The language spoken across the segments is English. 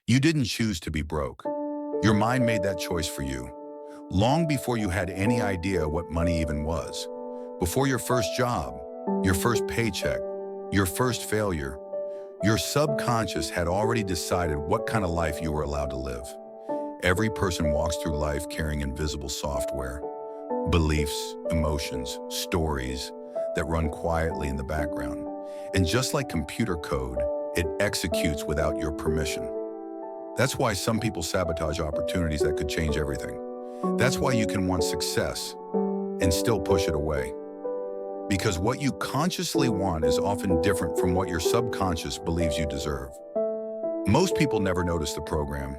You didn't choose to be broke. Your mind made that choice for you, long before you had any idea what money even was. Before your first job, your first paycheck, your first failure, your subconscious had already decided what kind of life you were allowed to live. Every person walks through life carrying invisible software, beliefs, emotions, stories that run quietly in the background. And just like computer code, it executes without your permission. That's why some people sabotage opportunities that could change everything. That's why you can want success and still push it away. Because what you consciously want is often different from what your subconscious believes you deserve. Most people never notice the program.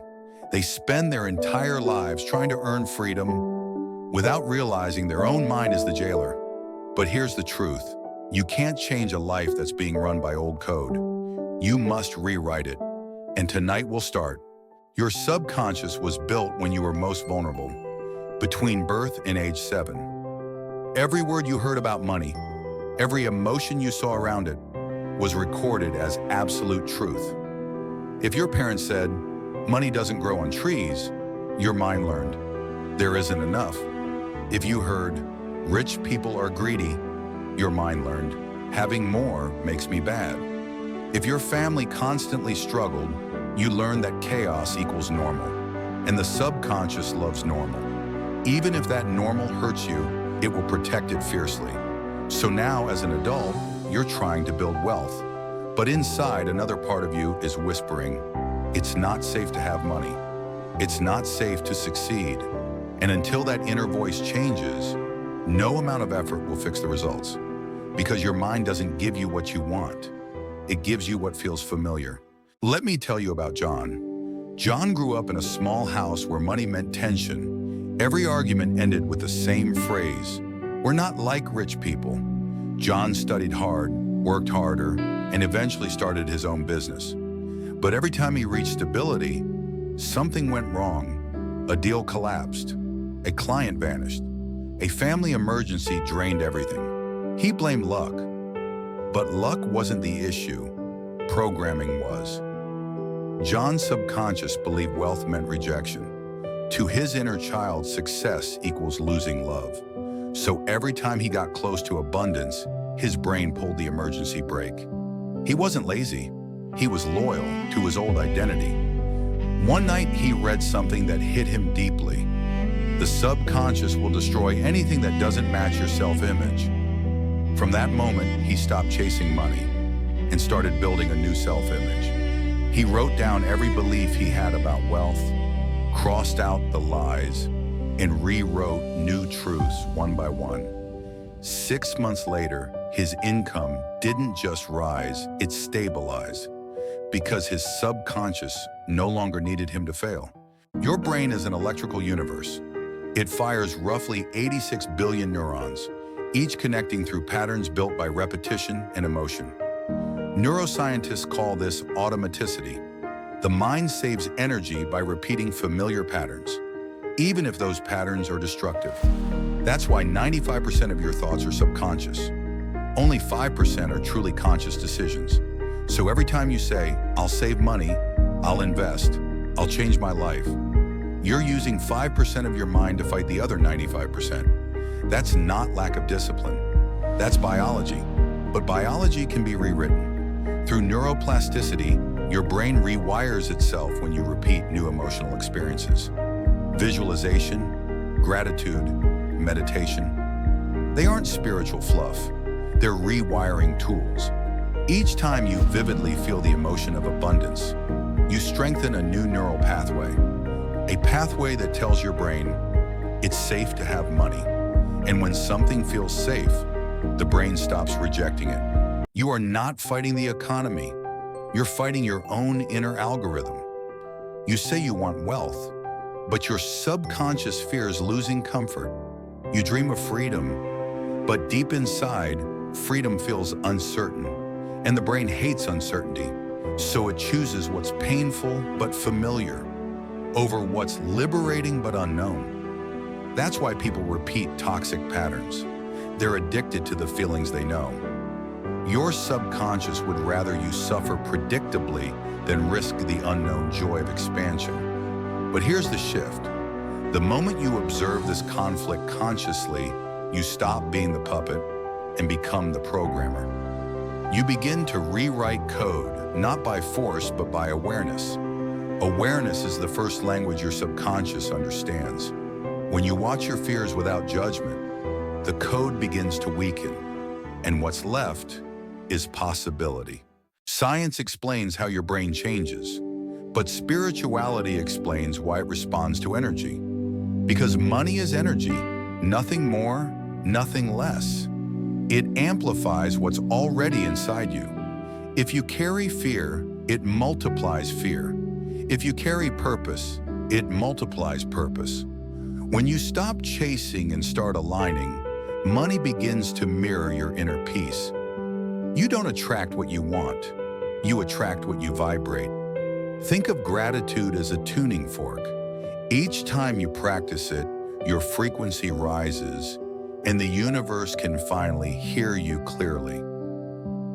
They spend their entire lives trying to earn freedom without realizing their own mind is the jailer. But here's the truth. You can't change a life that's being run by old code. You must rewrite it. And tonight we'll start. Your subconscious was built when you were most vulnerable, between birth and age 7. Every word you heard about money, every emotion you saw around it, was recorded as absolute truth. If your parents said, "Money doesn't grow on trees," your mind learned, "There isn't enough." If you heard, "Rich people are greedy," your mind learned, "Having more makes me bad." If your family constantly struggled, you learned that chaos equals normal, and the subconscious loves normal. Even if that normal hurts you, it will protect it fiercely. So now, as an adult, you're trying to build wealth. But inside, another part of you is whispering, it's not safe to have money. It's not safe to succeed. And until that inner voice changes, no amount of effort will fix the results. Because your mind doesn't give you what you want. It gives you what feels familiar. Let me tell you about John. John grew up in a small house where money meant tension. Every argument ended with the same phrase, "We're not like rich people." John studied hard, worked harder, and eventually started his own business. But every time he reached stability, something went wrong. A deal collapsed. A client vanished. A family emergency drained everything. He blamed luck. But luck wasn't the issue. Programming was. John's subconscious believed wealth meant rejection. To his inner child, success equals losing love. So every time he got close to abundance, his brain pulled the emergency brake. He wasn't lazy. He was loyal to his old identity. One night, he read something that hit him deeply. The subconscious will destroy anything that doesn't match your self-image. From that moment, he stopped chasing money and started building a new self-image. He wrote down every belief he had about wealth, crossed out the lies, and rewrote new truths one by one. 6 months later, his income didn't just rise, it stabilized, because his subconscious no longer needed him to fail. Your brain is an electrical universe. It fires roughly 86 billion neurons, each connecting through patterns built by repetition and emotion. Neuroscientists call this automaticity. The mind saves energy by repeating familiar patterns, even if those patterns are destructive. That's why 95% of your thoughts are subconscious. Only 5% are truly conscious decisions. So every time you say, "I'll save money, I'll invest, I'll change my life," you're using 5% of your mind to fight the other 95%. That's not lack of discipline. That's biology. But biology can be rewritten. Through neuroplasticity, your brain rewires itself when you repeat new emotional experiences. Visualization, gratitude, meditation. They aren't spiritual fluff. They're rewiring tools. Each time you vividly feel the emotion of abundance, you strengthen a new neural pathway. A pathway that tells your brain, it's safe to have money. And when something feels safe, the brain stops rejecting it. You are not fighting the economy. You're fighting your own inner algorithm. You say you want wealth, but your subconscious fears losing comfort. You dream of freedom, but deep inside, freedom feels uncertain, and the brain hates uncertainty, so it chooses what's painful but familiar over what's liberating but unknown. That's why people repeat toxic patterns. They're addicted to the feelings they know. Your subconscious would rather you suffer predictably than risk the unknown joy of expansion. But here's the shift. The moment you observe this conflict consciously, you stop being the puppet and become the programmer. You begin to rewrite code, not by force, but by awareness. Awareness is the first language your subconscious understands. When you watch your fears without judgment, the code begins to weaken, and what's left is possibility. Science explains how your brain changes, but spirituality explains why it responds to energy. Because money is energy, nothing more, nothing less. It amplifies what's already inside you. If you carry fear, it multiplies fear. If you carry purpose, it multiplies purpose. When you stop chasing and start aligning, money begins to mirror your inner peace. You don't attract what you want. You attract what you vibrate. Think of gratitude as a tuning fork. Each time you practice it, your frequency rises, and the universe can finally hear you clearly.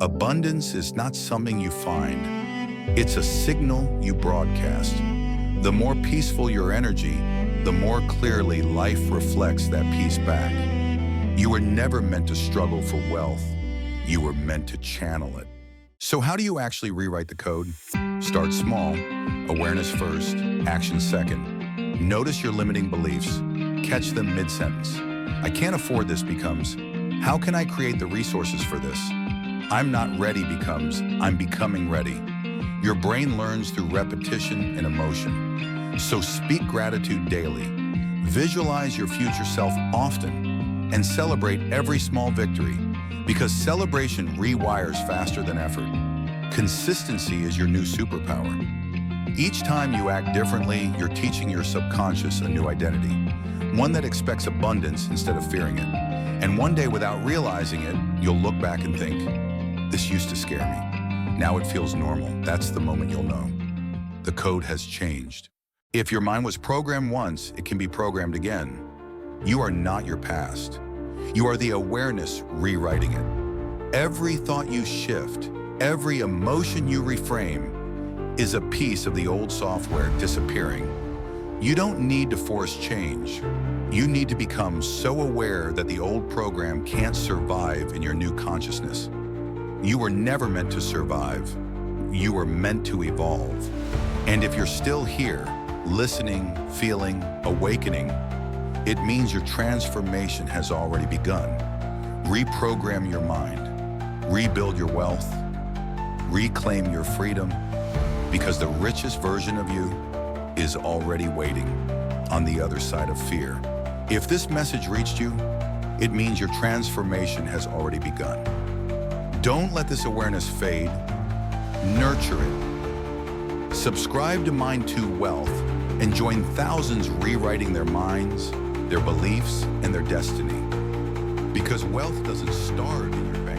Abundance is not something you find. It's a signal you broadcast. The more peaceful your energy, the more clearly life reflects that peace back. You were never meant to struggle for wealth. You were meant to channel it. So how do you actually rewrite the code? Start small. Awareness first, action second. Notice your limiting beliefs. Catch them mid-sentence. I can't afford this becomes, how can I create the resources for this? I'm not ready becomes, I'm becoming ready. Your brain learns through repetition and emotion. So speak gratitude daily. Visualize your future self often and celebrate every small victory because celebration rewires faster than effort. Consistency is your new superpower. Each time you act differently, you're teaching your subconscious a new identity, one that expects abundance instead of fearing it. And one day, without realizing it, you'll look back and think, this used to scare me. Now it feels normal. That's the moment you'll know. The code has changed. If your mind was programmed once, it can be programmed again. You are not your past. You are the awareness rewriting it. Every thought you shift, every emotion you reframe, is a piece of the old software disappearing. You don't need to force change. You need to become so aware that the old program can't survive in your new consciousness. You were never meant to survive. You were meant to evolve. And if you're still here, listening, feeling, awakening, it means your transformation has already begun. Reprogram your mind, rebuild your wealth, reclaim your freedom, because the richest version of you is already waiting on the other side of fear. If this message reached you, it means your transformation has already begun. Don't let this awareness fade. Nurture it. Subscribe to Mind to Wealth and join thousands rewriting their minds, their beliefs, and their destiny. Because wealth doesn't start in your bank.